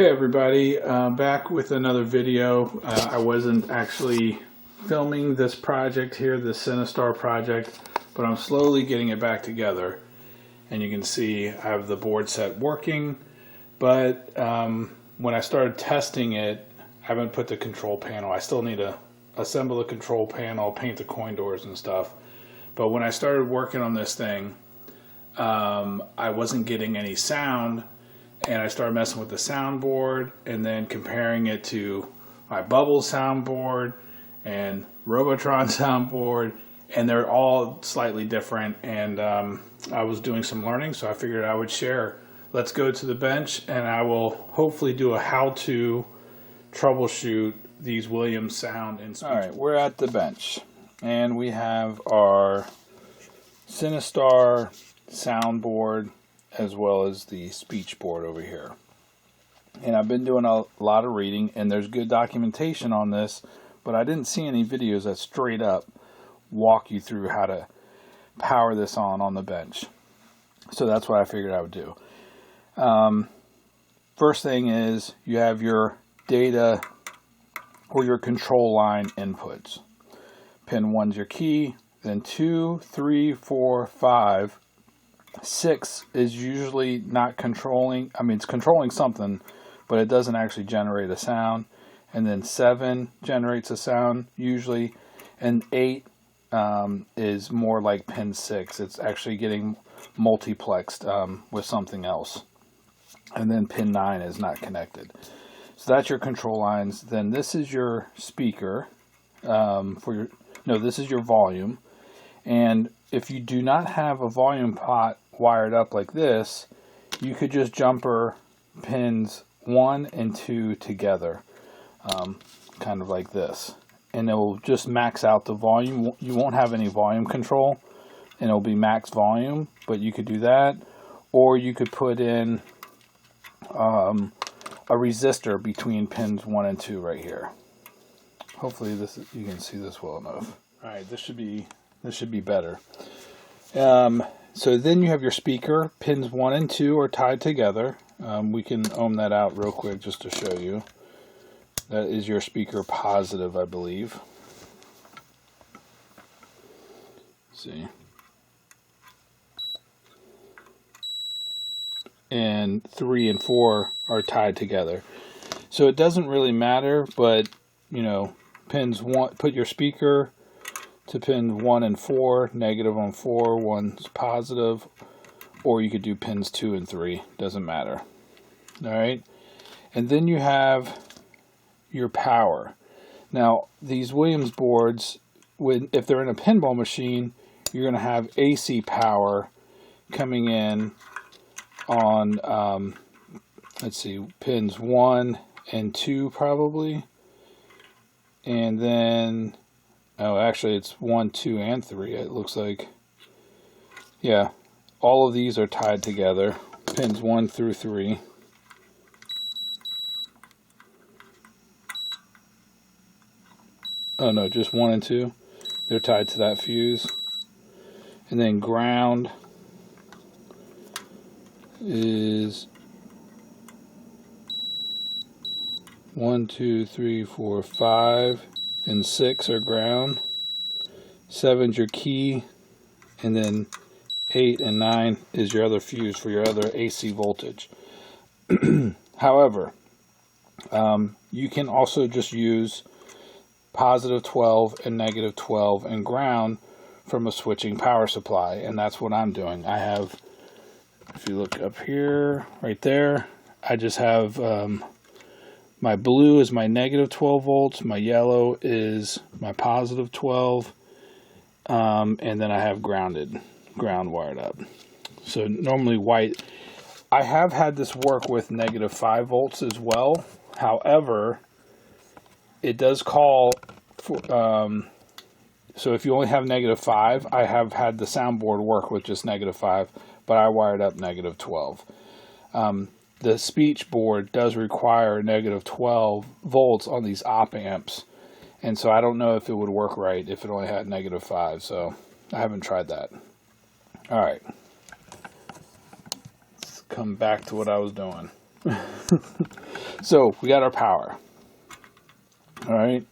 Hey everybody, back with another video. I wasn't actually filming this project here, the Sinistar project, but I'm slowly getting it back together. And you can see I have the board set working, but when I started testing it, I haven't put the control panel. I still need to assemble the control panel, paint the coin doors and stuff. But when I started working on this thing, I wasn't getting any sound. And I started messing with the soundboard and then comparing it to my Bubble soundboard and Robotron soundboard, and they're all slightly different. And I was doing some learning, so I figured I would share. Let's go to the bench, and I will hopefully do a how-to troubleshoot these Williams sound and speech. All right, we're at the bench, and we have our Sinistar soundboard as well as the speech board over here. And I've been doing a lot of reading, and there's good documentation on this, but I didn't see any videos that straight up walk you through how to power this on the bench. So that's what I figured I would do. First thing is you have your data or your control line inputs. Pin 1's your key, then 2, 3, 4, 5. 6 is usually not controlling. I mean, it's controlling something, but it doesn't actually generate a sound. And then 7 generates a sound usually, and 8 is more like pin 6. It's actually getting multiplexed with something else. And then pin 9 is not connected. So that's your control lines. Then this is your speaker this is your volume. And if you do not have a volume pot wired up like this, you could just jumper pins 1 and 2 together, kind of like this. And it will just max out the volume. You won't have any volume control, and it'll be max volume, but you could do that. Or you could put in a resistor between pins 1 and 2 right here. Hopefully you can see this well enough. All right, this should be better. So then you have your speaker. Pins 1 and 2 are tied together. We can ohm that out real quick just to show you. That is your speaker positive, I believe. Let's see. And 3 and 4 are tied together. So it doesn't really matter, but pins 1, put your speaker to pins 1 and 4, negative on 4, 1's positive, or you could do pins 2 and 3, doesn't matter. Alright, and then you have your power. Now, these Williams boards, if they're in a pinball machine, you're going to have AC power coming in on, let's see, pins 1 and 2 probably, and then oh, actually it's 1, 2, and 3, it looks like. Yeah, all of these are tied together, pins 1 through 3. Oh no, just 1 and 2. They're tied to that fuse. And then ground is 1, 2, 3, 4, 5. And 6 are ground, 7's your key, and then 8 and 9 is your other fuse for your other AC voltage. However, you can also just use positive 12 and negative 12 and ground from a switching power supply, and that's what I'm doing. I have, if you look up here, right there, I just have my blue is my negative 12 volts, my yellow is my positive 12, and then I have ground wired up. So normally white. I have had this work with negative 5 volts as well. However, it does call for, so if you only have negative 5, I have had the soundboard work with just negative 5, but I wired up negative 12. The speech board does require negative 12 volts on these op amps, and so I don't know if it would work right if it only had negative 5, so I haven't tried that. Alright, let's come back to what I was doing. So we got our power. All right.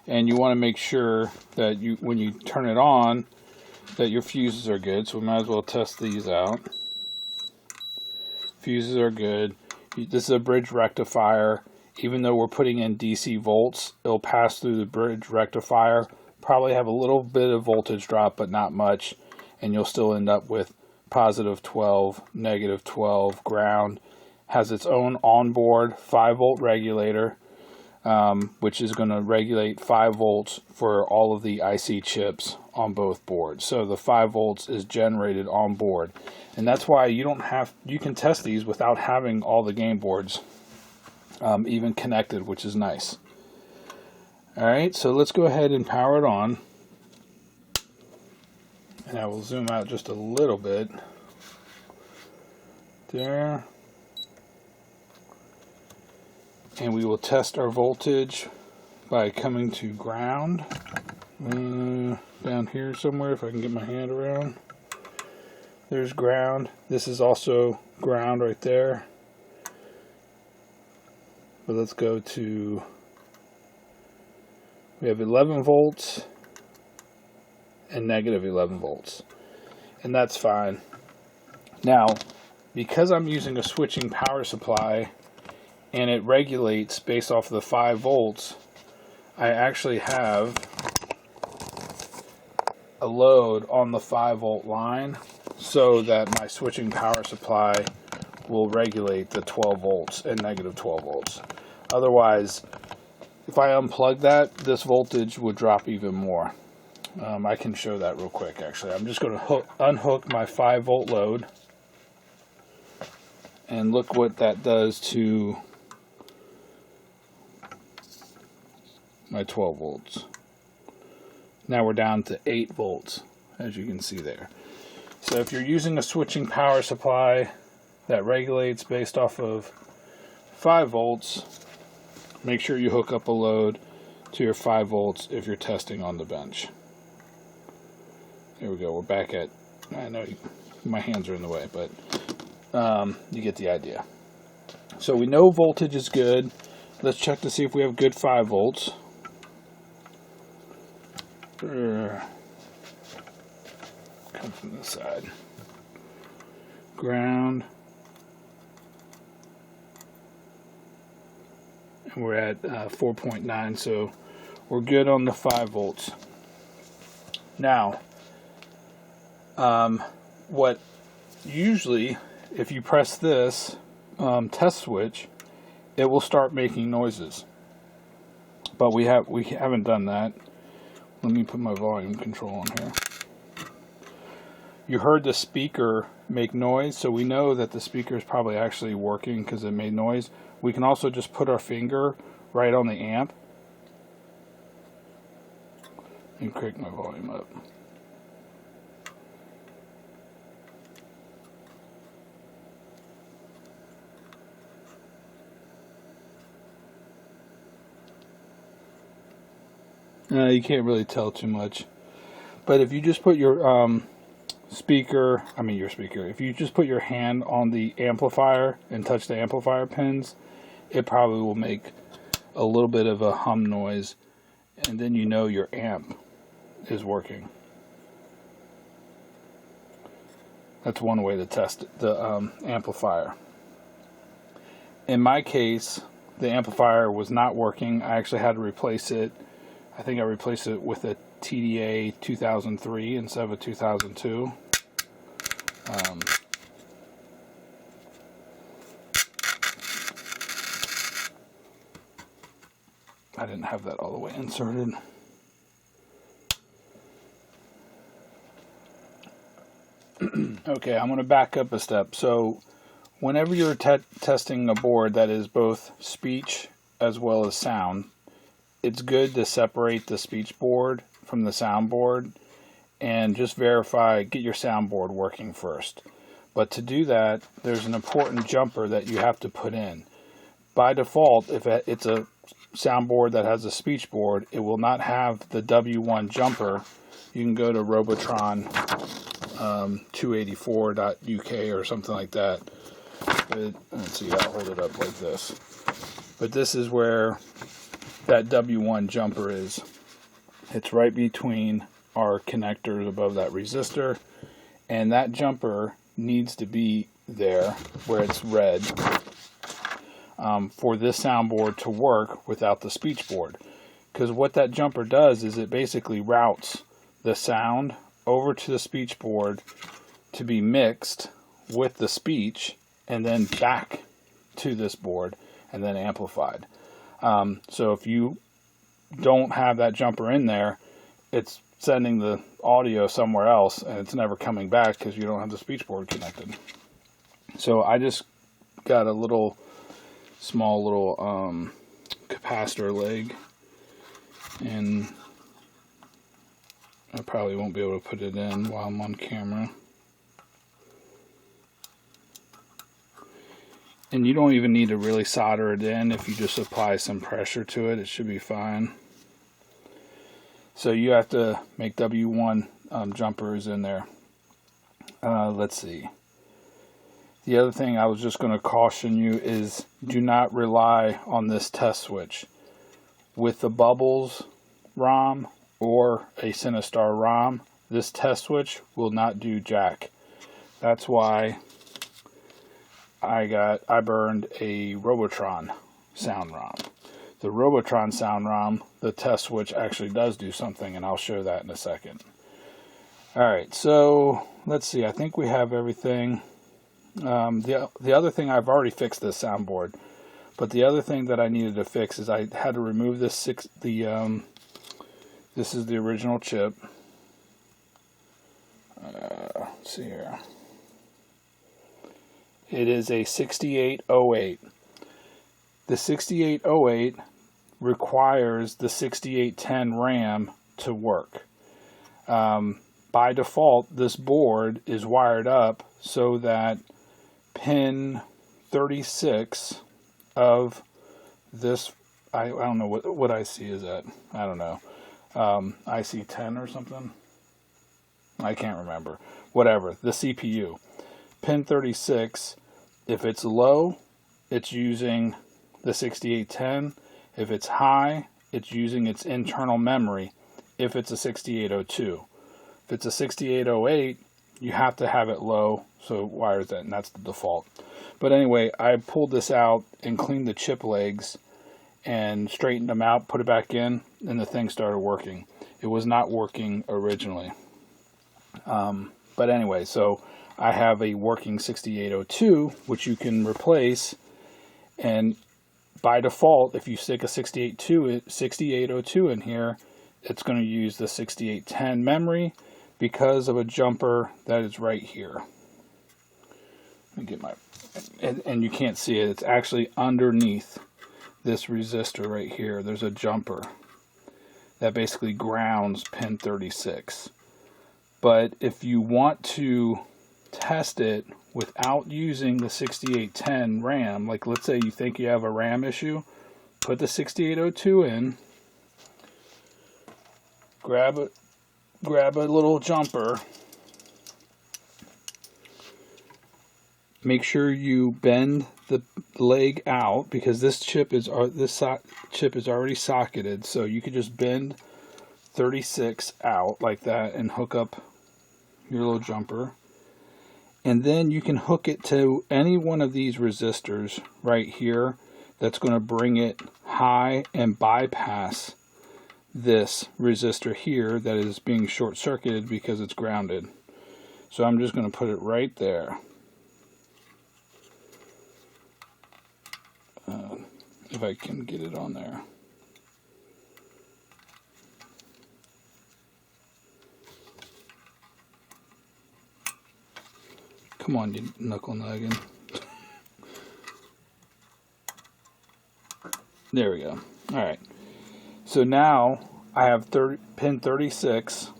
And you want to make sure that when you turn it on, that your fuses are good. So we might as well test these out. Fuses are good. This is a bridge rectifier. Even though we're putting in DC volts, it'll pass through the bridge rectifier. Probably have a little bit of voltage drop, but not much. And you'll still end up with positive 12, negative 12, ground. Has its own onboard 5-volt regulator, which is going to regulate 5 volts for all of the IC chips on both boards. So the 5 volts is generated on board. And that's why you can test these without having all the game boards even connected, which is nice. Alright, so let's go ahead and power it on. And I will zoom out just a little bit. There. And we will test our voltage by coming to ground. Down here somewhere, if I can get my hand around. There's ground. This is also ground right there. But let's go to, we have 11 volts and negative 11 volts. And that's fine. Now, because I'm using a switching power supply and it regulates based off of the 5 volts, I actually have a load on the 5-volt line so that my switching power supply will regulate the 12 volts and negative 12 volts. Otherwise, if I unplug that, this voltage would drop even more. I can show that real quick actually. I'm just going to unhook my 5-volt load and look what that does to my 12 volts. Now we're down to 8 volts, as you can see there. So if you're using a switching power supply that regulates based off of 5 volts, make sure you hook up a load to your 5 volts if you're testing on the bench. There we go, we're back at, I know my hands are in the way, but you get the idea. So we know voltage is good. Let's check to see if we have good 5 volts. Come from this side. Ground. And we're at 4.9, so we're good on the 5 volts. Now, what usually, if you press this test switch, it will start making noises. But we haven't done that. Let me put my volume control on here. You heard the speaker make noise, so we know that the speaker is probably actually working because it made noise. We can also just put our finger right on the amp and crank my volume up. You can't really tell too much, but if you just put your if you just put your hand on the amplifier and touch the amplifier pins, it probably will make a little bit of a hum noise, and then you know your amp is working. That's one way to test the amplifier. In my case, the amplifier was not working. I actually had to replace it. I think I replaced it with a TDA 2003 instead of a 2002. I didn't have that all the way inserted. Okay, I'm going to back up a step. So whenever you're testing a board that is both speech as well as sound, it's good to separate the speech board from the sound board and just get your soundboard working first. But to do that, there's an important jumper that you have to put in. By default, if it's a soundboard that has a speech board, it will not have the W1 jumper. You can go to Robotron 284.uk or something like that. But, let's see, I'll hold it up like this. But this is where that W1 jumper is. It's right between our connectors above that resistor, and that jumper needs to be there where it's red for this soundboard to work without the speech board. Because what that jumper does is it basically routes the sound over to the speech board to be mixed with the speech and then back to this board and then amplified. So if you don't have that jumper in there, it's sending the audio somewhere else and it's never coming back because you don't have the speech board connected. So I just got a small little capacitor leg, and I probably won't be able to put it in while I'm on camera. And you don't even need to really solder it in. If you just apply some pressure to it, it should be fine. So you have to make W1 jumpers in there. Let's see. The other thing I was just going to caution you is do not rely on this test switch. With the Bubbles ROM or a Sinistar ROM, this test switch will not do jack. That's why I burned a Robotron sound ROM. The Robotron sound ROM, the test switch actually does do something, and I'll show that in a second. Alright, so let's see. I think we have everything. The other thing, I've already fixed this soundboard, but the other thing that I needed to fix is I had to remove this this is the original chip. Let's see here. It is a 6808. The 6808 requires the 6810 RAM to work. By default, this board is wired up so that pin 36 of this, I don't know what IC is that. I don't know. IC 10 or something? I can't remember. Whatever. The CPU. Pin 36, if it's low, it's using the 6810. If it's high, it's using its internal memory if it's a 6802. If it's a 6808, you have to have it low, so it wires that, and that's the default. But anyway, I pulled this out and cleaned the chip legs and straightened them out, put it back in, and the thing started working. It was not working originally. But anyway, so I have a working 6802, which you can replace, and by default, if you stick a 6802 in here, it's going to use the 6810 memory because of a jumper that is right here. Let me get my, and you can't see it, it's actually underneath this resistor right here. There's a jumper that basically grounds pin 36. But if you want to test it without using the 6810 RAM, like let's say you think you have a RAM issue, put the 6802 in, grab a little jumper, make sure you bend the leg out because this chip is already socketed, so you could just bend 36 out like that and hook up your little jumper, and then you can hook it to any one of these resistors right here that's going to bring it high and bypass this resistor here that is being short-circuited because it's grounded. So I'm just going to put it right there. If I can get it on there. Come on, you knuckle noggin. There we go. Alright. So now I have pin 36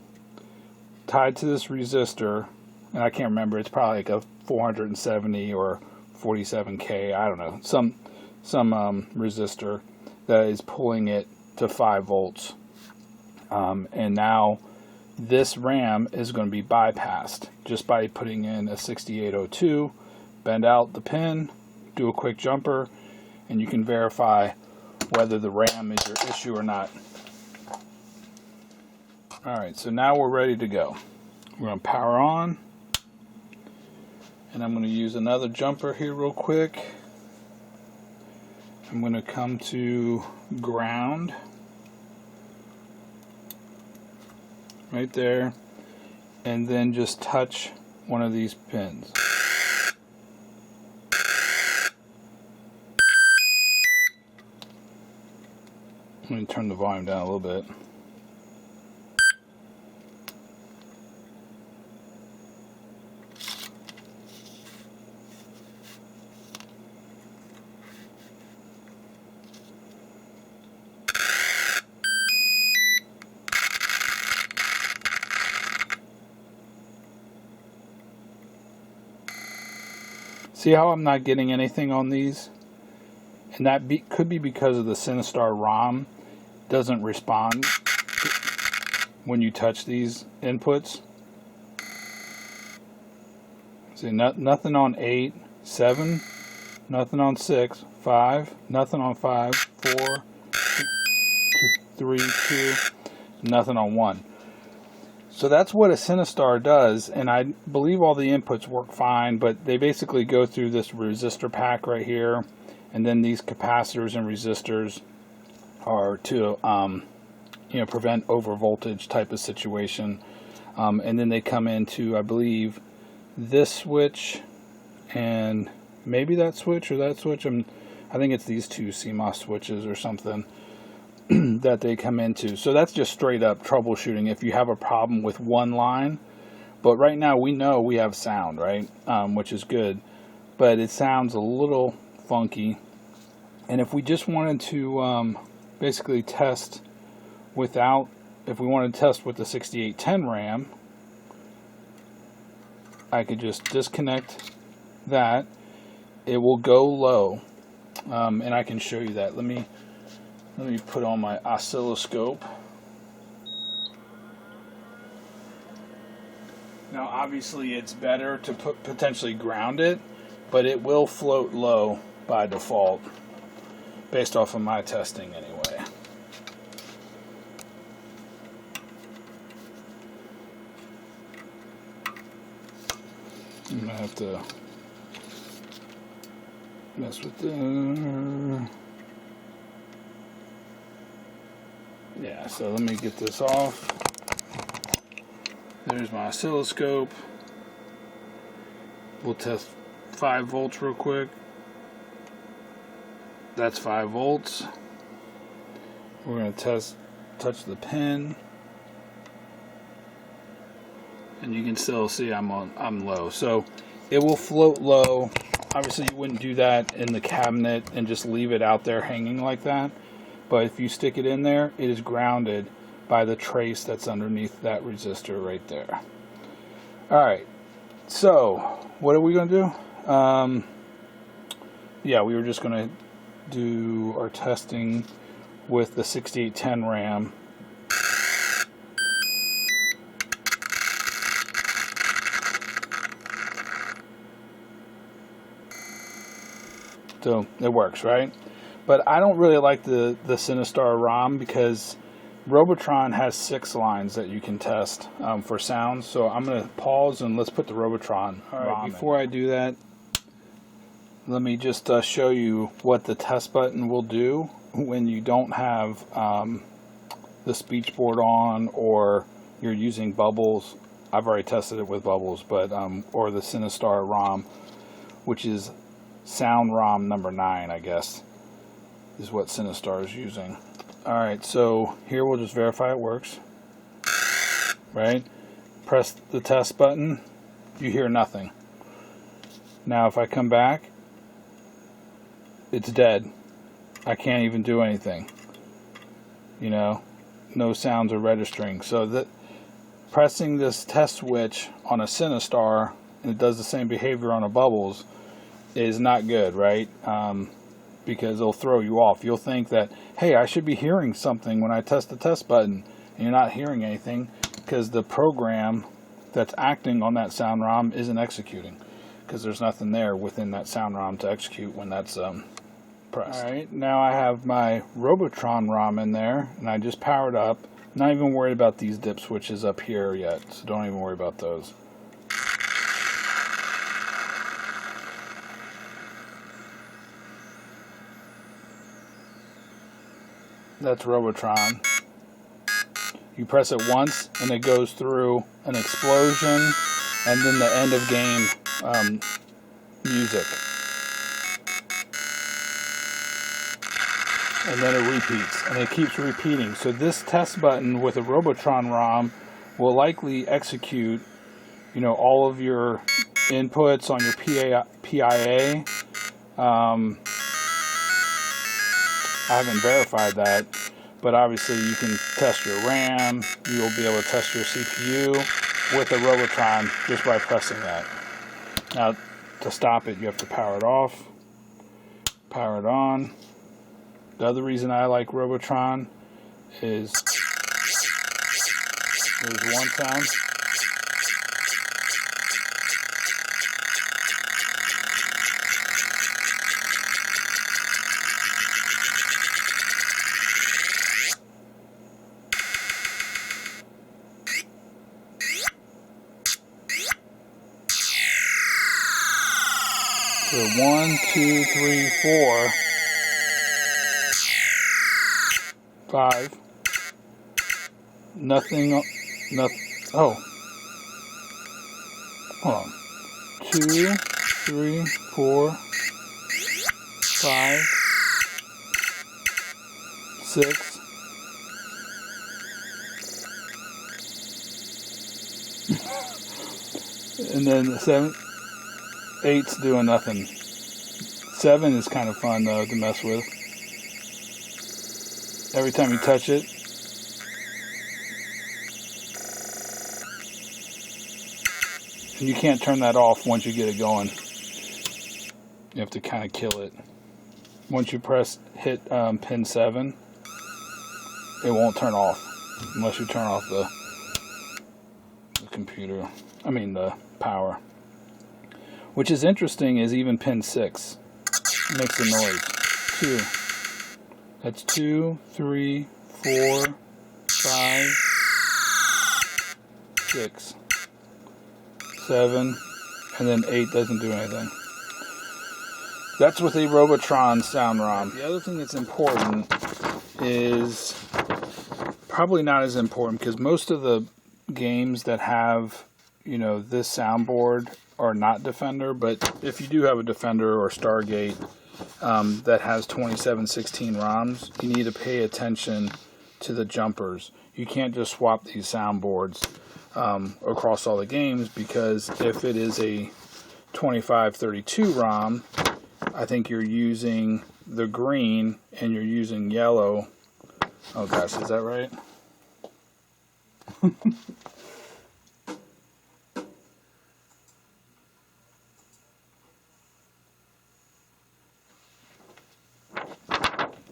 tied to this resistor, and I can't remember, it's probably like a 470 or 47K, I don't know, some resistor that is pulling it to 5 volts. And now this RAM is going to be bypassed just by putting in a 6802 bend out the pin, do a quick jumper, and you can verify whether the RAM is your issue or not. Alright, so now we're ready to go. We're going to power on, and I'm going to use another jumper here real quick. I'm going to come to ground, right there, and then just touch one of these pins. Let me turn the volume down a little bit. See how I'm not getting anything on these? And that could be because of the Sinistar ROM doesn't respond when you touch these inputs. See, nothing on 8, 7, nothing on 6, 5, nothing on 5, 4, 3, 2, nothing on 1. So that's what a Sinistar does, and I believe all the inputs work fine, but they basically go through this resistor pack right here, and then these capacitors and resistors are to prevent over voltage type of situation, and then they come into, I believe, this switch and maybe that switch or that switch. I think it's these two CMOS switches or something that they come into. So that's just straight up troubleshooting if you have a problem with one line. But right now we know we have sound, right? Which is good, but it sounds a little funky. And if we just wanted to basically test without, if we wanted to test with the 6810 RAM, I could just disconnect that. It will go low, and I can show you that. Let me put on my oscilloscope. Now obviously it's better to potentially ground it, but it will float low by default based off of my testing anyway. I'm gonna have to mess with the... Yeah, so let me get this off. There's my oscilloscope. We'll test 5 volts real quick. That's 5 volts. We're going to touch the pin. And you can still see I'm low. So it will float low. Obviously you wouldn't do that in the cabinet and just leave it out there hanging like that. But if you stick it in there, it is grounded by the trace that's underneath that resistor right there. Alright, so what are we going to do? Yeah, we were just going to do our testing with the 6810 RAM. So it works, right? But I don't really like the Sinistar ROM because Robotron has 6 lines that you can test for sound. So I'm going to pause and let's put the Robotron ROM in. Before I do that, let me just show you what the test button will do when you don't have the speech board on or you're using Bubbles. I've already tested it with Bubbles, but or the Sinistar ROM, which is Sound ROM number 9, I guess, is what Sinistar is using. Alright, so here we'll just verify it works. Right? Press the test button, you hear nothing. Now if I come back, it's dead. I can't even do anything. You know, no sounds are registering. So that pressing this test switch on a Sinistar, and it does the same behavior on a Bubbles, is not good, right? Because it'll throw you off. You'll think that, hey, I should be hearing something when I test the test button, and you're not hearing anything because the program that's acting on that sound ROM isn't executing. because there's nothing there within that sound ROM to execute when that's pressed. Alright, now I have my Robotron ROM in there, and I just powered up. Not even worried about these dip switches up here yet, so don't even worry about those. That's Robotron. You press it once and it goes through an explosion and then the end of game music. And then it repeats, and it keeps repeating. So this test button with a Robotron ROM will likely execute, you know, all of your inputs on your PIA. I haven't verified that, but obviously you can test your RAM. You'll be able to test your CPU with a Robotron just by pressing that. Now, to stop it, you have to power it off, power it on. The other reason I like Robotron is there's one sound. So 1, 2, 3, 4, 5. Nothing. Oh. Hold on. 2, 3, 4, 5, 6. And then 7. 8's doing nothing. 7 is kind of fun though to mess with. Every time you touch it, and you can't turn that off once you get it going. You have to kind of kill it. Once you hit pin 7, it won't turn off unless you turn off the computer. I mean the power. Which is interesting is even pin 6 makes a noise. 2. That's 2, 3, 4, 5, 6, 7, and then 8 doesn't do anything. That's with a Robotron sound ROM. The other thing that's important is probably not as important because most of the games that have, you know, this soundboard are not Defender, but if you do have a Defender or Stargate that has 2716 ROMs, you need to pay attention to the jumpers. You can't just swap these soundboards across all the games, because if it is a 2532 ROM, I think you're using the green and you're using yellow. Oh gosh, is that right?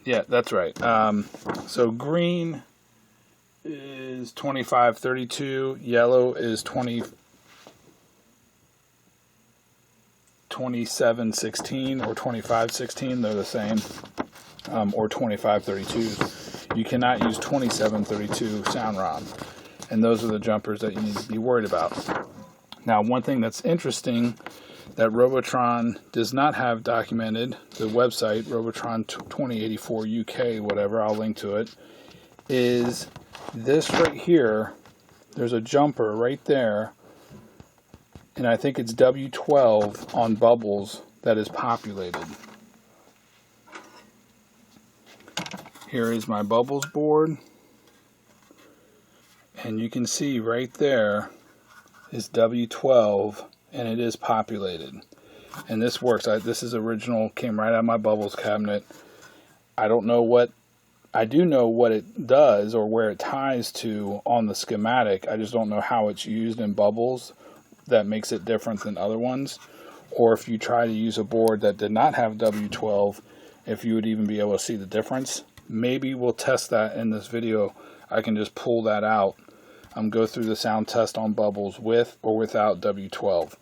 Yeah, that's right. So green is 2532, yellow is 2716 or 2516. They're the same, or 2532s. You cannot use 2732 sound ROM, and those are the jumpers that you need to be worried about. Now, one thing that's interesting that Robotron does not have documented, the website, Robotron 2084 UK, whatever, I'll link to it, is this right here. There's a jumper right there, and I think it's W12 on Bubbles that is populated. Here is my Bubbles board, and you can see right there is W12, and it is populated. And this works. This is original, came right out of my Bubbles cabinet. I don't know what, I do know what it does or where it ties to on the schematic. I just don't know how it's used in Bubbles that makes it different than other ones. Or if you try to use a board that did not have W12, if you would even be able to see the difference. Maybe we'll test that in this video. I can just pull that out. Go through the sound test on Bubbles with or without W12.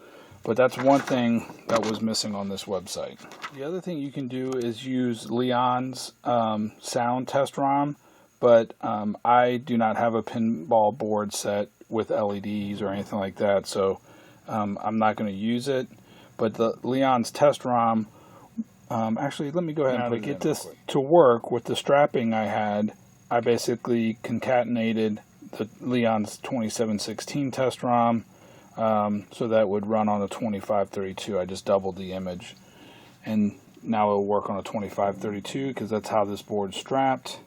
But that's one thing that was missing on this website. The other thing you can do is use Leon's sound test ROM, but I do not have a pinball board set with LEDs or anything like that, so I'm not going to use it. But the Leon's test ROM, actually, let me go ahead and to get this to work with the strapping I had. I basically concatenated the Leon's 2716 test ROM, so that would run on a 2532. I just doubled the image, and now it'll work on a 2532 because that's how this board's strapped.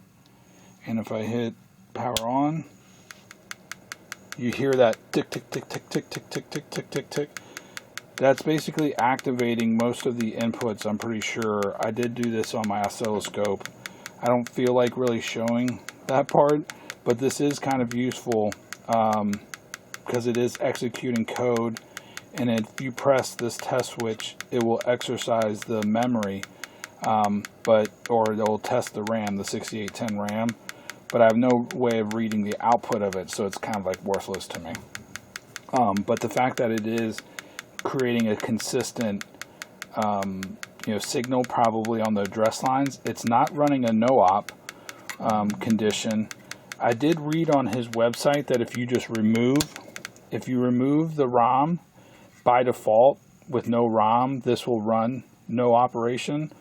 And if I hit power on, you hear that tick tick tick tick tick tick tick tick tick tick tick. That's basically activating most of the inputs, I'm pretty sure. I did do this on my oscilloscope. I don't feel like really showing that part, but this is kind of useful because it is executing code, and if you press this test switch, it will exercise the memory, or it will test the RAM, the 6810 RAM, but I have no way of reading the output of it, so it's kind of like worthless to me. But the fact that it is creating a consistent signal probably on the address lines, it's not running a no-op condition. I did read on his website that if you remove the ROM by default with no ROM, this will run no operation.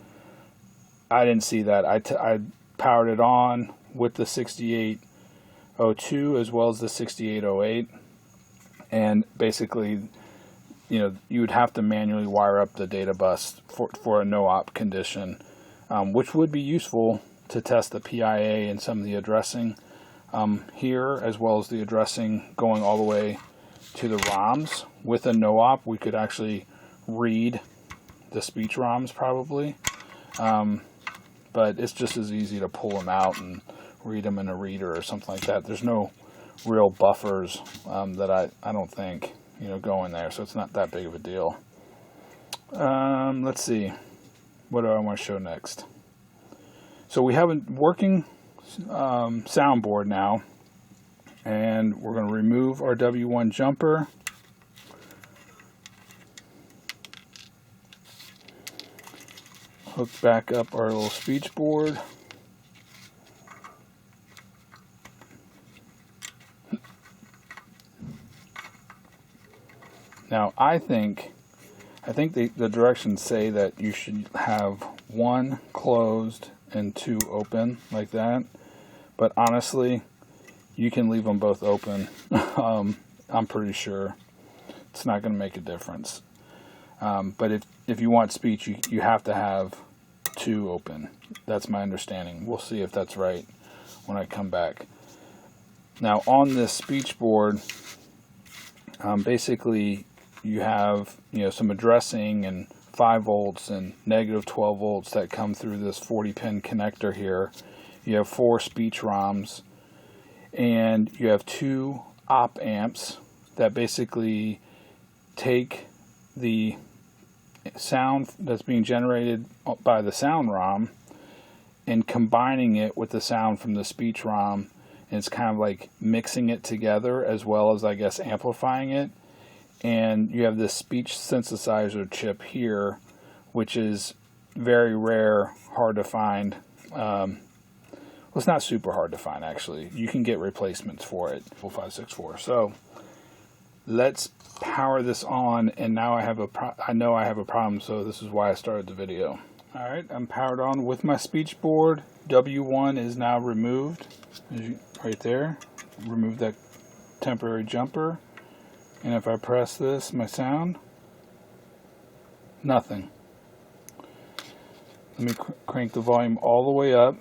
I didn't see that. I powered it on with the 6802 as well as the 6808, and basically you would have to manually wire up the data bus for a no-op condition, which would be useful to test the PIA and some of the addressing here, as well as the addressing going all the way to the ROMs. With a no-op, we could actually read the speech ROMs probably, but it's just as easy to pull them out and read them in a reader or something like that. There's no real buffers that I don't think go in there, so it's not that big of a deal. Let's see, what do I want to show next? So we have a working soundboard now, and we're going to remove our W1 jumper. Hook back up our little speech board. Now I think the directions say that you should have one closed and two open like that, but honestly you can leave them both open. I'm pretty sure it's not going to make a difference, but if you want speech, you have to have two open. That's my understanding. We'll see if that's right when I come back. Now on this speech board, basically you have some addressing and 5 volts and negative 12 volts that come through this 40-pin connector here. You have 4 speech ROMs, and you have 2 op amps that basically take the sound that's being generated by the sound ROM and combining it with the sound from the speech ROM, and it's kind of like mixing it together as well as, I guess, amplifying it. And you have this speech synthesizer chip here, which is very rare, hard to find. Well, it's not super hard to find, actually. You can get replacements for it. 564. So let's power this on, and now I know I have a problem, so this is why I started the video. All right, I'm powered on with my speech board. W1 is now removed, right there. Remove that temporary jumper. And if I press this, my sound, nothing. Let me crank the volume all the way up.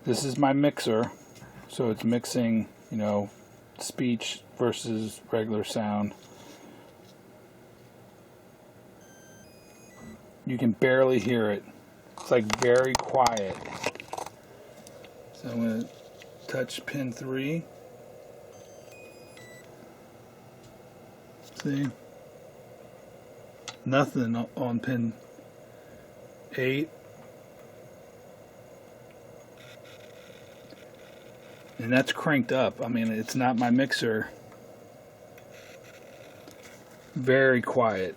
This is my mixer, so it's mixing, speech versus regular sound. You can barely hear it. It's like very quiet. So I'm going to touch pin 3. See? Nothing on pin 8. And that's cranked up. I mean, it's not my mixer. very quiet.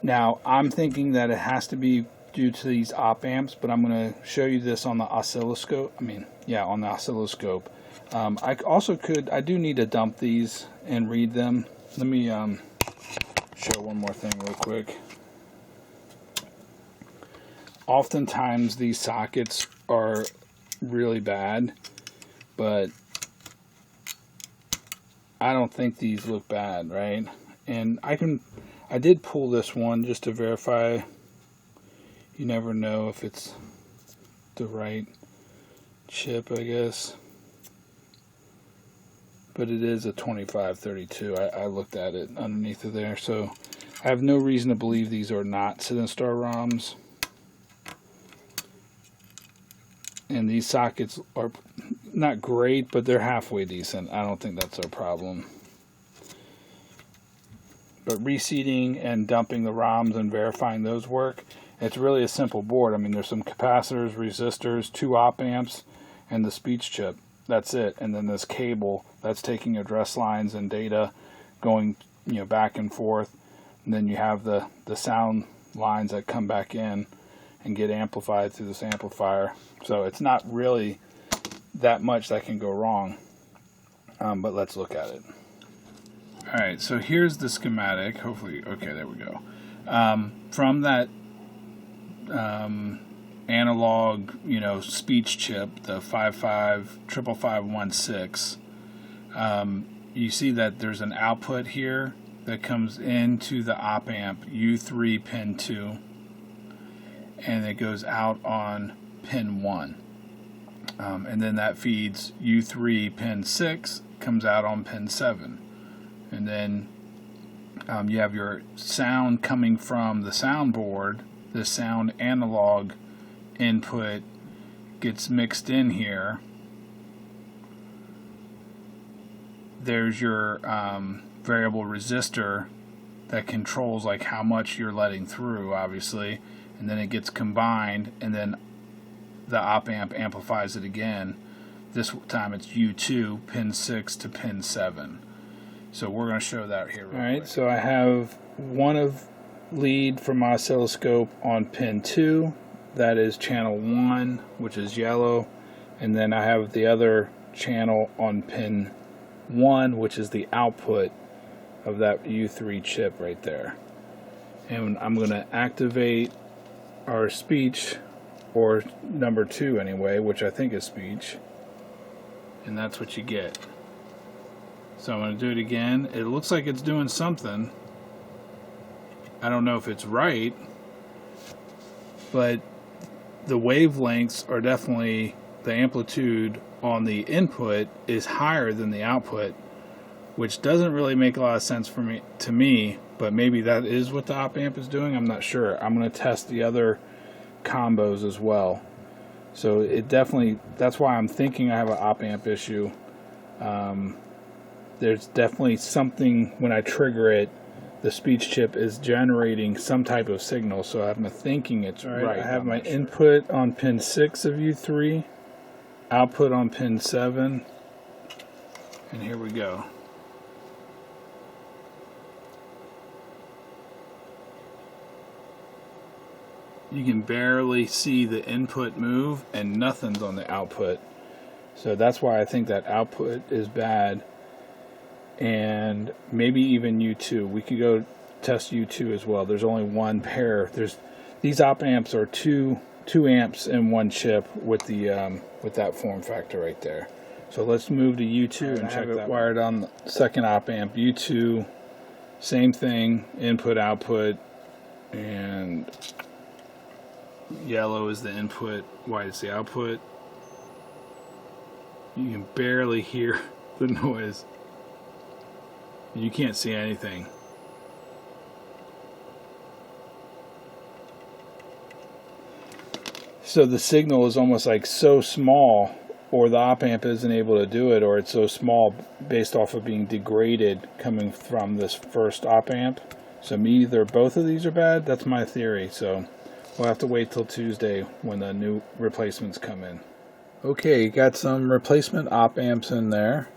Now, I'm thinking that it has to be due to these op amps, but I'm going to show you this on the oscilloscope. On the oscilloscope. I do need to dump these and read them. Let me show one more thing real quick. Oftentimes these sockets are really bad, but I don't think these look bad, right? And I did pull this one just to verify. You never know if it's the right chip, I guess. But it is a 2532. I looked at it underneath of there, so I have no reason to believe these are not Sinistar ROMs. And these sockets are not great, but they're halfway decent. I don't think that's our problem. But reseating and dumping the ROMs and verifying those work, it's really a simple board. I mean, there's some capacitors, resistors, 2 op amps, and the speech chip. That's it. And then this cable that's taking address lines and data going, back and forth. And then you have the sound lines that come back in and get amplified through this amplifier. So it's not really that much that can go wrong. But let's look at it. Alright, so here's the schematic. Hopefully, okay, there we go. From that analog, speech chip, the 555516, you see that there's an output here that comes into the op amp U3 pin 2, and it goes out on pin 1. And then that feeds U3 pin 6, comes out on pin 7. And then you have your sound coming from the soundboard. The sound analog input gets mixed in here. There's your variable resistor that controls like how much you're letting through, obviously, and then it gets combined, and then the op amp amplifies it again. This time it's U2 pin 6 to pin 7. So we're going to show that here real quick. Alright, so I have one of lead from my oscilloscope on pin 2. That is channel 1, which is yellow. And then I have the other channel on pin 1, which is the output of that U3 chip right there. And I'm going to activate our speech, or number 2 anyway, which I think is speech. And that's what you get. So I'm going to do it again. It looks like it's doing something. I don't know if it's right, but the wavelengths are definitely, the amplitude on the input is higher than the output, which doesn't really make a lot of sense to me, but maybe that is what the op amp is doing. I'm not sure. I'm going to test the other combos as well. So it definitely, that's why I'm thinking I have an op amp issue. There's definitely something, when I trigger it, the speech chip is generating some type of signal, so I'm thinking it's right. I have my input on pin 6 of U3, output on pin 7, and here we go. You can barely see the input move, and nothing's on the output. So that's why I think that output is bad. And maybe even U2. We could go test U2 as well. There's only one pair. These op amps are two amps in one chip with the with that form factor right there. So let's move to U2 and check that. Wired on the second op amp. U2, same thing. Input, output, and yellow is the input, white is the output. You can barely hear the noise. You can't see anything. So the signal is almost like so small, or the op amp isn't able to do it, or it's so small based off of being degraded coming from this first op amp. So either both of these are bad. That's my theory. So we'll have to wait till Tuesday when the new replacements come in. Okay, got some replacement op amps in there.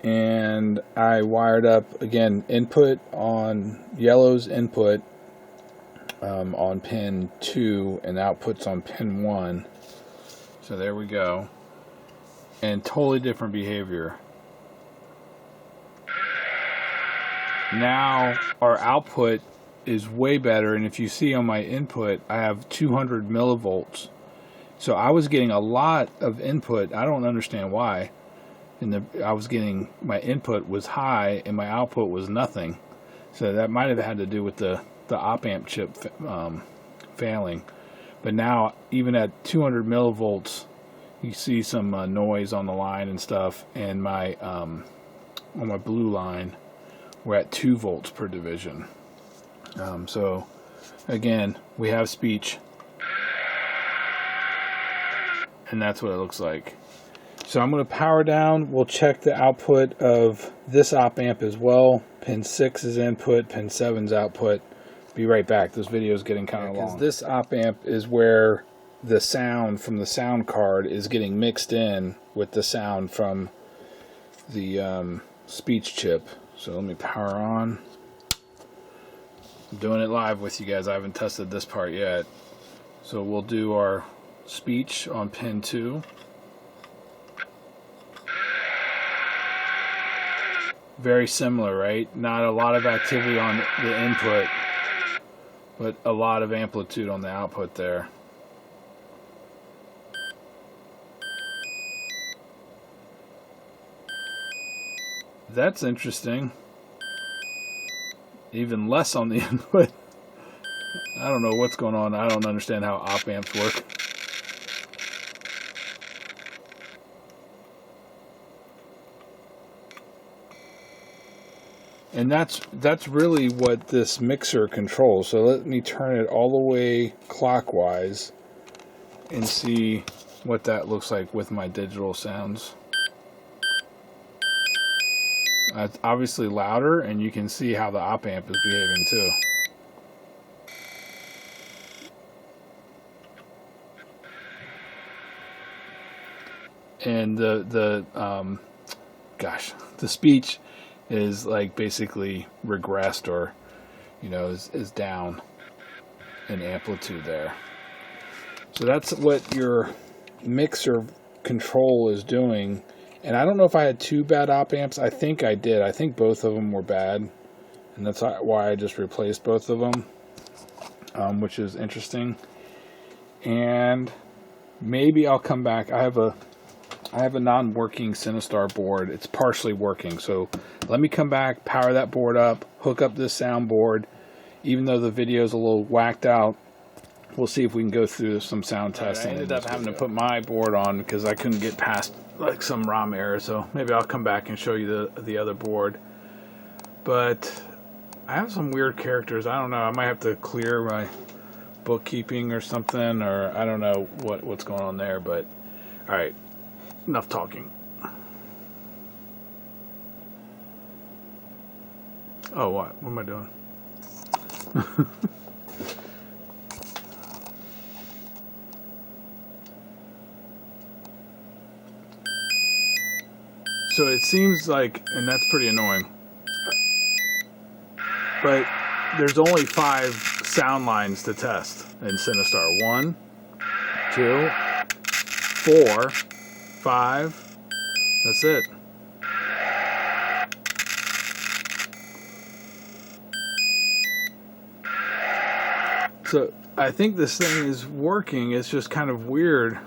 and I wired up, again, input on yellow's input on pin 2 and outputs on pin 1. So there we go. And totally different behavior. Now our output is way better, and if you see on my input, I have 200 millivolts. So I was getting a lot of input. I don't understand why. I was getting, my input was high and my output was nothing. So that might have had to do with the op amp chip failing. But now, even at 200 millivolts, you see some noise on the line and stuff. And my on my blue line, we're at 2 volts per division. So again, we have speech, and that's what it looks like. So I'm going to power down. We'll check the output of this op amp as well. Pin 6 is input, pin 7 is output. Be right back. This video is getting kind of long. This op amp is where the sound from the sound card is getting mixed in with the sound from the speech chip. So let me power on. I'm doing it live with you guys. I haven't tested this part yet. So we'll do our speech on pin 2. Very similar, right? Not a lot of activity on the input, but a lot of amplitude on the output there. That's interesting. Even less on the input. I don't know what's going on. I don't understand how op amps work. And that's really what this mixer controls. So let me turn it all the way clockwise and see what that looks like with my digital sounds. It's obviously louder, and you can see how the op amp is behaving too. And the speech is like basically regressed, or is down in amplitude there. So that's what your mixer control is doing. And I don't know if I had 2 bad op amps. I think I did. I think both of them were bad, and that's why I just replaced both of them, which is interesting. And maybe I'll come back. I have a non-working Sinistar board. It's partially working, so let me come back, power that board up, hook up this soundboard. Even though the video is a little whacked out, we'll see if we can go through some sound testing. I ended up having to put my board on because I couldn't get past like some ROM error, so maybe I'll come back and show you the other board. But I have some weird characters. I don't know. I might have to clear my bookkeeping or something, or I don't know what's going on there. But all right. Enough talking. Oh, what? What am I doing? So it seems like, and that's pretty annoying, but there's only 5 sound lines to test in Sinistar. 1, 2, 4, 5. That's it. So I think this thing is working. It's just kind of weird.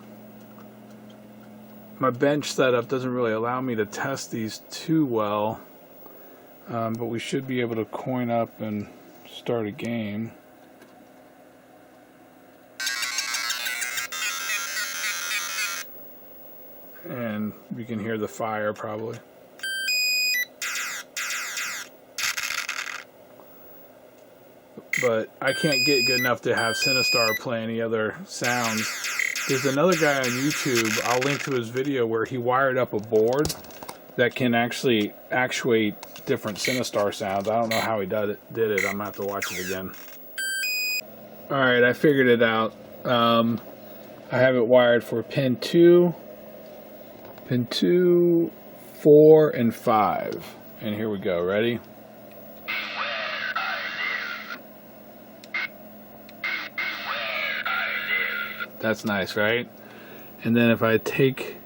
My bench setup doesn't really allow me to test these too well, but we should be able to coin up and start a game. And you can hear the fire probably. But I can't get good enough to have Sinistar play any other sounds. There's another guy on YouTube, I'll link to his video, where he wired up a board that can actually actuate different Sinistar sounds. I don't know how he did it. I'm going to have to watch it again. Alright, I figured it out. I have it wired for pin 2, 4 and 5. And here we go. Ready? That's nice, right? And then if I take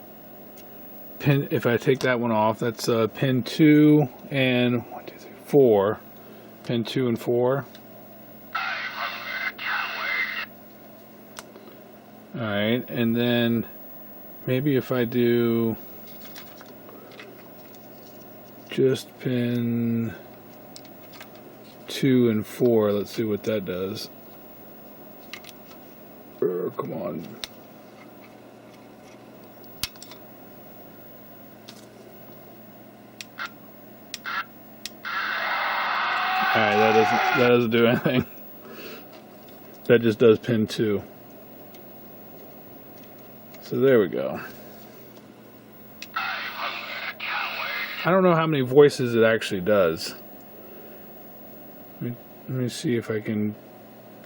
that one off, that's pin 2 and 1, 2, 3, 4. Pin 2 and 4. Alright, and then maybe if I do just pin 2 and 4, let's see what that does. Come on. Alright, that doesn't do anything. That just does pin 2. So there we go. I don't know how many voices it actually does. Let me see if I can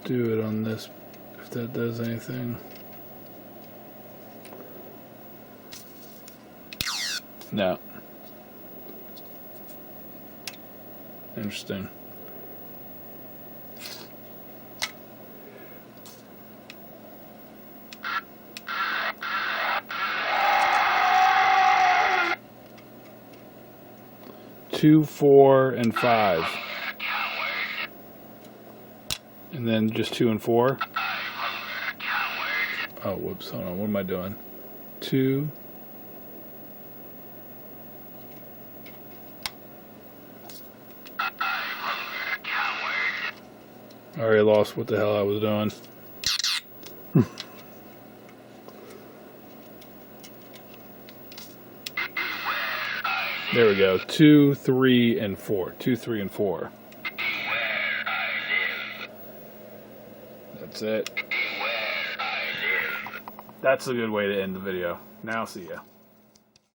do it on this, if that does anything. No. Interesting. Two, 4, and 5. And then just 2 and 4. Oh, whoops, hold on, what am I doing? 2. I already lost what the hell I was doing. There we go. 2, 3, and 4. 2, 3, and 4. That's it. That's a good way to end the video. Now see ya.